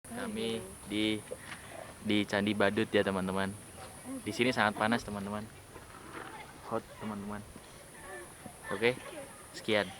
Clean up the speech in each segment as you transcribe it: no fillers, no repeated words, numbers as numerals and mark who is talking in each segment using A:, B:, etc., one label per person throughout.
A: Kami di Candi Badut ya teman-teman. Di sini sangat panas teman-teman. Hot teman-teman. Oke, sekian.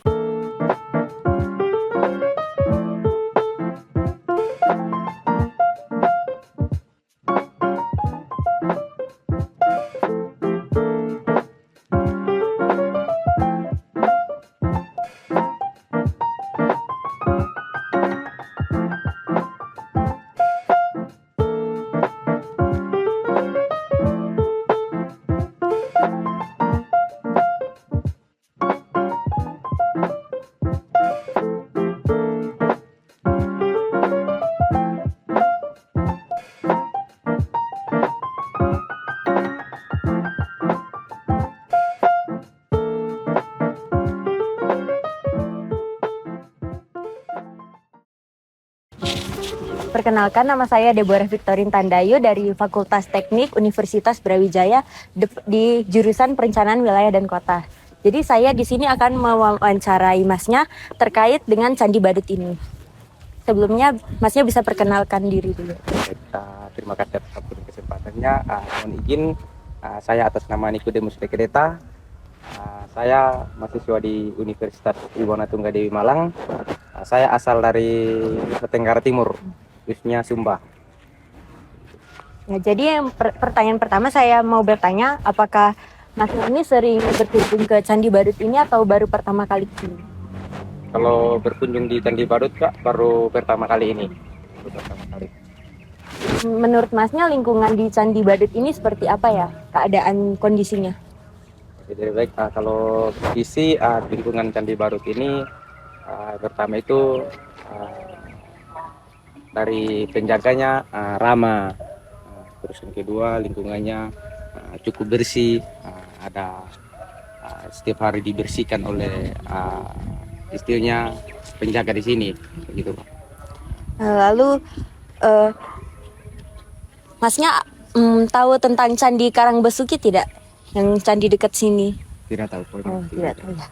B: Perkenalkan, nama saya Deborah Victorin Tandayu dari Fakultas Teknik Universitas Brawijaya di jurusan Perencanaan Wilayah dan Kota. Jadi saya di sini akan mewawancarai Masnya terkait dengan Candi Badut ini. Sebelumnya Masnya bisa perkenalkan diri dulu.
C: Terima kasih atas kesempatannya. Mohon izin, saya atas nama Nikodemus Dekedeta. Saya mahasiswa di Universitas Iwana Tunggadewi Malang. Saya asal dari Nusa Tenggara Timur, khususnya Sumba.
B: Ya, jadi pertanyaan pertama saya mau bertanya, apakah Mas ini sering berkunjung ke Candi Badut ini atau baru pertama kali ini?
C: Kalau berkunjung di Candi Badut, Kak, baru pertama kali ini.
B: Menurut Masnya lingkungan di Candi Badut ini seperti apa ya keadaan kondisinya?
C: Jadi baik, kalau kondisi lingkungan Candi Badut ini pertama itu dari penjaganya ramah, terus yang kedua lingkungannya cukup bersih, ada setiap hari dibersihkan oleh istilahnya penjaga di sini, begitu Pak.
B: Lalu Masnya tahu tentang Candi Karangbesuki tidak? Yang candi dekat sini?
C: Tidak tahu.
B: Tidak tahu ya.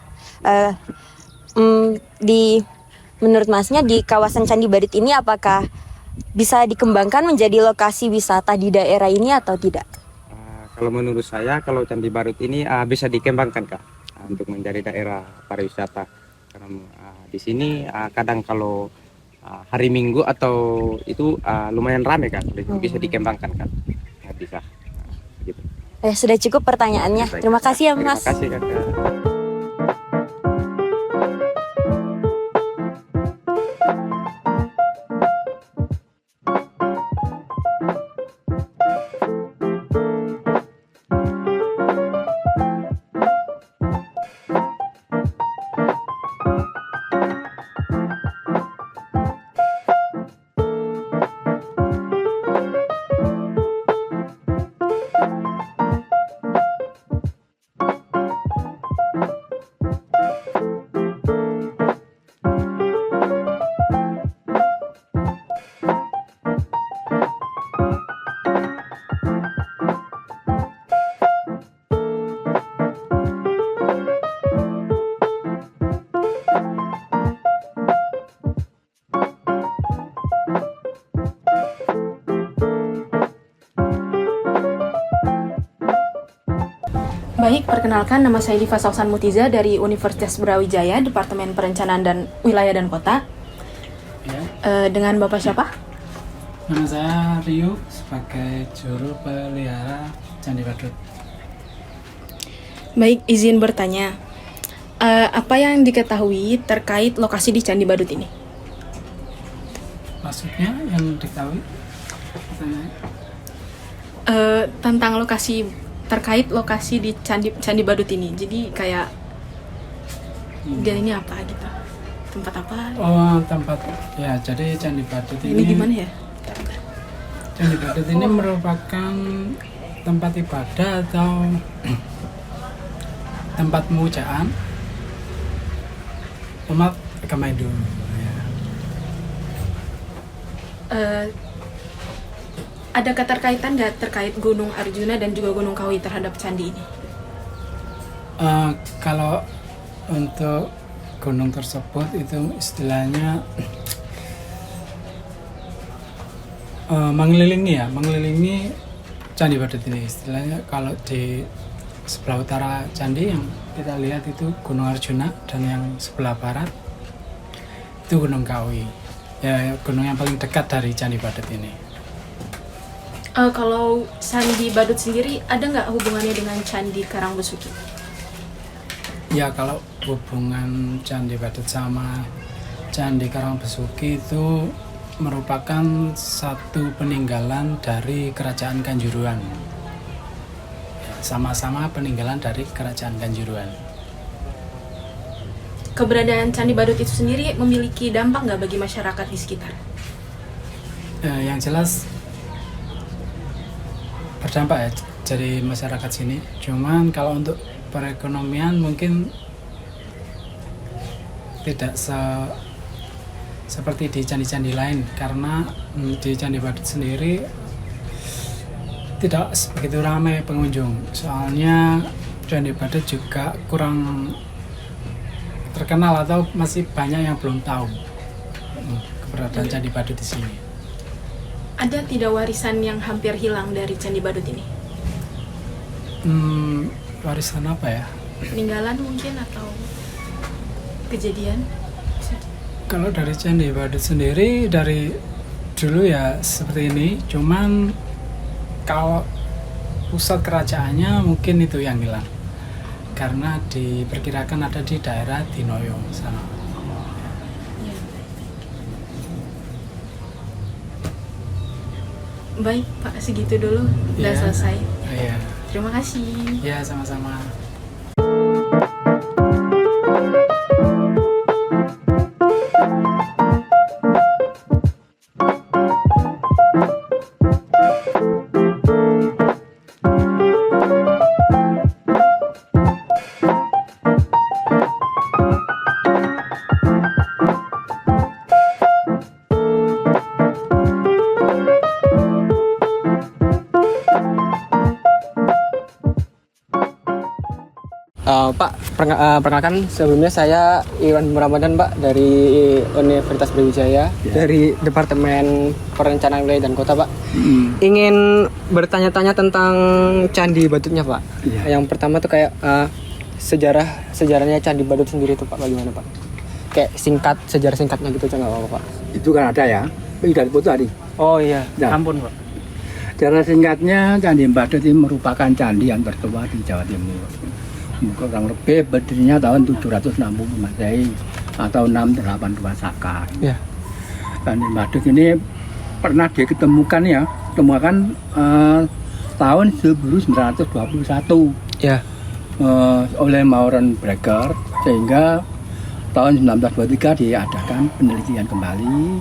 B: Menurut Masnya di kawasan Candi Badut ini apakah bisa dikembangkan menjadi lokasi wisata di daerah ini atau tidak?
C: Kalau menurut saya, kalau Candi Badut ini bisa dikembangkan Kak, untuk menjadi daerah pariwisata. Karena di sini kadang kalau hari Minggu atau itu lumayan ramai kan, bisa dikembangkan kan, bisa. Gitu.
B: Sudah cukup pertanyaannya. Terima kasih ya Mas.
C: Terima kasih Kakak.
D: Baik, perkenalkan nama saya Diva Sausan Mutiza dari Universitas Brawijaya, Departemen Perencanaan dan Wilayah dan Kota.
E: Ya.
D: Dengan Bapak siapa?
E: Nama saya Rio sebagai juru pelihara Candi Badut.
D: Baik, izin bertanya. Apa yang diketahui terkait lokasi di Candi Badut ini?
E: Maksudnya yang diketahui?
D: Tentang terkait lokasi di Candi Badut ini. Jadi kayak dia ini apa gitu? Tempat apa?
E: Oh, tempat ya. Jadi Candi Badut
D: Ini gimana ya?
E: Candi Badut ini merupakan tempat ibadah atau tempat pemujaan umat agama Hindu. Ya.
D: Ada keterkaitan nggak terkait Gunung Arjuna dan juga Gunung Kawi terhadap candi ini?
E: Kalau untuk gunung tersebut itu istilahnya mengelilingi Candi Badut ini. Istilahnya kalau di sebelah utara candi yang kita lihat itu Gunung Arjuna, dan yang sebelah barat itu Gunung Kawi. Ya, gunung yang paling dekat dari Candi Badut ini.
D: Kalau Candi Badut sendiri ada nggak hubungannya dengan Candi Karangbesuki?
E: Ya, kalau hubungan Candi Badut sama Candi Karangbesuki itu merupakan satu peninggalan dari Kerajaan Kanjuruhan. Ya, sama-sama peninggalan dari Kerajaan Kanjuruhan.
D: Keberadaan Candi Badut itu sendiri memiliki dampak nggak bagi masyarakat di sekitar?
E: Yang jelas berdampak ya dari masyarakat sini. Cuman kalau untuk perekonomian mungkin tidak seperti di candi-candi lain, karena di Candi Badut sendiri tidak begitu ramai pengunjung. Soalnya Candi Badut juga kurang terkenal atau masih banyak yang belum tahu keberadaan Candi Badut di sini.
D: Ada tidak warisan yang hampir hilang dari Candi Badut ini?
E: Warisan apa ya?
D: Peninggalan mungkin atau kejadian?
E: Kalau dari Candi Badut sendiri dari dulu ya seperti ini, cuman kalau pusat kerajaannya mungkin itu yang hilang, karena diperkirakan ada di daerah Dinoyo sana.
D: Baik Pak, segitu dulu. Udah
E: Ya.
D: selesai.
E: Iya.
D: Terima kasih.
E: Ya, sama-sama.
F: Pak, perkenalkan sebelumnya saya Iwan Ramadan Pak dari Universitas Brawijaya dari Departemen Perencanaan Wilayah dan Kota Pak. Ingin bertanya-tanya tentang Candi Badutnya Pak. Yang pertama tuh kayak sejarahnya Candi Badut sendiri tuh Pak, bagaimana Pak? Kayak sejarah singkatnya gitu nggak apa-apa Pak?
G: Itu kan ada ya, ini dari foto tadi.
F: Oh iya,
G: Ya.
E: Ampun Pak.
G: Secara singkatnya Candi Badut ini merupakan candi yang tertua di Jawa Timur. Kurang lebih berdirinya tahun 760 Masehi atau 682 Saka.
F: Iya.
G: Candi Badut ini pernah diketemukan ya, temukan tahun 1921
F: Iya.
G: oleh Mauren Breger, sehingga tahun 1923 diadakan penelitian kembali,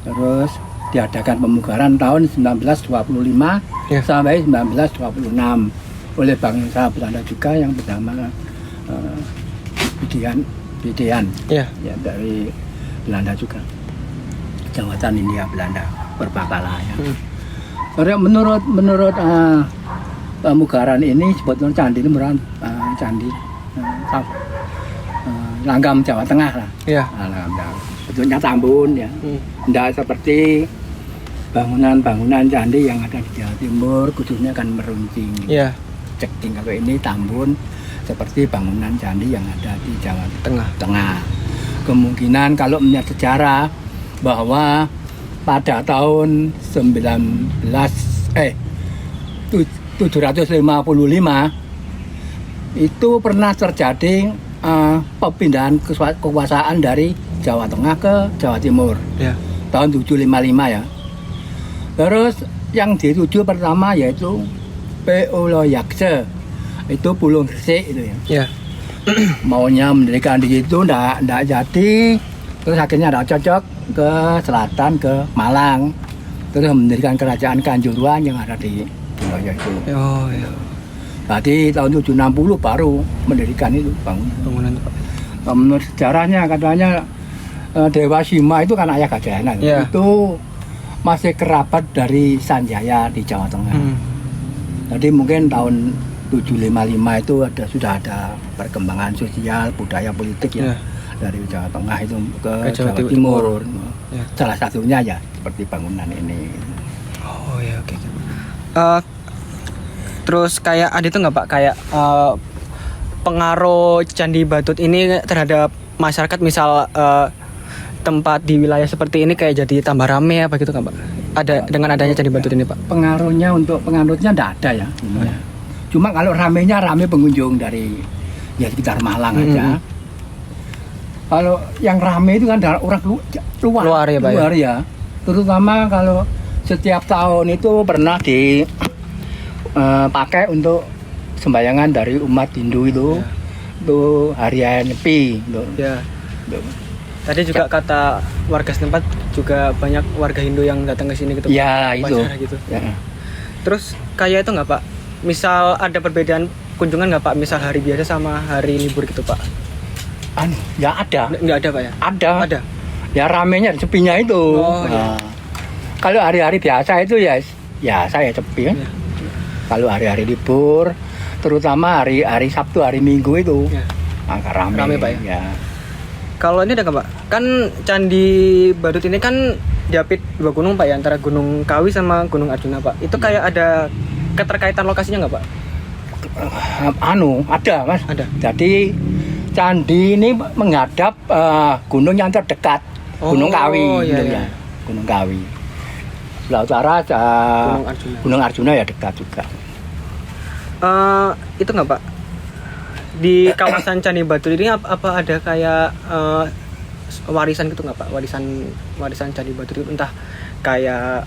G: terus diadakan pemugaran tahun 1925
F: Ya.
G: sampai 1926 oleh bangsa Belanda juga yang bernama Bidean
F: Iya.
G: ya, dari Belanda juga, Jawatan Hindia Belanda Perbakala ya. Karena menurut pemugaran ini sebetulnya candi ini merupakan candi langgam Jawa Tengah lah.
F: Iya.
G: Langgam Jawa. Bentuknya tambun ya. Tidak seperti bangunan-bangunan candi yang ada di Jawa Timur, khususnya kan meruncing.
F: Iya.
G: Ceking. Kalau ini tambun seperti bangunan candi yang ada di Jawa
F: Tengah.
G: Tengah. Kemungkinan kalau melihat sejarah bahwa pada tahun 755 itu pernah terjadi perpindahan kekuasaan dari Jawa Tengah ke Jawa Timur.
F: Iya.
G: Tahun 755 ya. Terus yang dituju pertama yaitu Peoloyakse, itu Pulau Gresik itu ya.
F: Iya.
G: Maunya mendirikan di situ ndak jadi, terus akhirnya ada cocok ke selatan ke Malang, terus mendirikan kerajaan Kanjuruhan yang ada di Dinoyo itu.
F: Oh iya.
G: Tadi tahun 760 baru mendirikan itu
F: Bangunan Pak.
G: Menurut sejarahnya katanya Dewa Sima itu kan ayah Gajayana,
F: Iya.
G: itu masih kerabat dari Sanjaya di Jawa Tengah. Jadi mungkin tahun 755 itu sudah ada perkembangan sosial, budaya, politik ya,
F: Iya.
G: dari Jawa Tengah itu ke
F: Ke Jawa
G: Jawa Timur.
F: Iya.
G: Salah satunya ya seperti bangunan ini.
F: Oh ya, oke. Terus kayak ada itu nggak Pak, kayak pengaruh Candi Badut ini terhadap masyarakat, misal tempat di wilayah seperti ini kayak jadi tambah rame apa gitu nggak Pak? Ada dengan adanya Candi Badut ini Pak?
G: Pengaruhnya untuk penganutnya tidak ada ya. Cuma kalau ramenya rame pengunjung dari ya sekitar Malang aja. Kalau yang rame itu kan dari orang luar
F: Ya, Pak,
G: luar ya. Terutama kalau setiap tahun itu pernah dipakai untuk sembayangan dari umat Hindu itu, hari raya Nyepi.
F: Ya. Tadi juga kata warga setempat juga banyak warga Hindu yang datang ke sini gitu.
G: Ya itu.
F: Gitu.
G: Ya.
F: Terus kayak itu nggak Pak? Misal ada perbedaan kunjungan nggak Pak? Misal hari biasa sama hari libur gitu Pak?
G: Ya ada.
F: Nggak ada Pak ya?
G: Ada. Ya ramenya sepinya itu.
F: Oh,
G: nah, kalau hari-hari biasa itu ya saya sepi kan.
F: Ya.
G: Kalau hari-hari libur, terutama hari Sabtu, hari Minggu itu agak rame.
F: Rame Pak ya?
G: Ya.
F: Kalau ini ada nggak Pak? Kan Candi Badut ini kan diapit 2 gunung Pak ya, antara Gunung Kawi sama Gunung Arjuna Pak. Itu kayak ada keterkaitan lokasinya nggak Pak?
G: Ada Mas.
F: Ada.
G: Jadi candi ini menghadap gunung yang terdekat, Gunung Kawi.
F: Iya,
G: gitu
F: iya.
G: ya. Gunung Kawi. Sebelah utara Gunung Arjuna ya dekat juga.
F: Itu nggak Pak? Di kawasan Candi Badut ini apa ada kayak warisan gitu nggak Pak? Warisan Candi Badut itu entah kayak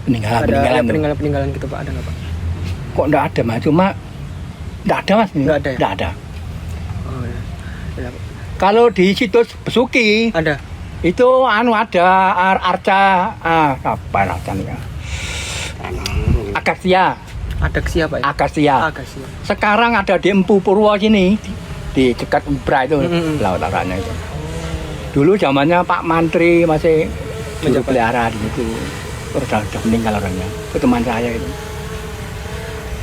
F: peninggalan gitu Pak, ada nggak Pak?
G: Kok enggak ada Mas? Cuma enggak ada Mas.
F: Nggak ada ya?
G: Enggak ada.
F: Oh, ya. Ya, Pak.
G: Kalau di situs Besuki
F: Ada.
G: itu ada arca apa namanya? Akasia.
F: Ada siapa ya?
G: Akasia.
F: Akasia.
G: Sekarang ada di Empu Purwo sini, di dekat Umbra itu, laut utaranya itu. Dulu zamannya Pak Mantri masih pelihara di situ. Udah meninggal orangnya. Itu teman saya itu.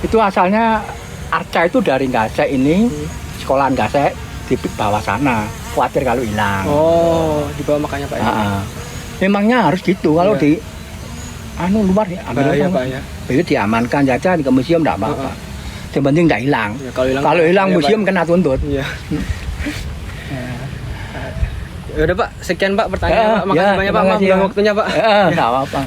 G: Itu asalnya arca itu dari Gasek ini, sekolahan Gasek di bawah sana. Khawatir kalau hilang.
F: Oh, di bawah makanya Pak ya.
G: Memangnya harus gitu kalau di luar ya,
F: Ya Pak ya.
G: itu diamankan saja di museum enggak apa-apa. Yang penting enggak hilang.
F: Ya,
G: kalau hilang
F: ya,
G: museum
F: Pak.
G: kena tuntut.
F: Iya. Ya udah Pak, sekian Pak pertanyaan Pak. Makasih banyak Pak, maaf waktunya Pak.
G: Enggak apa-apa.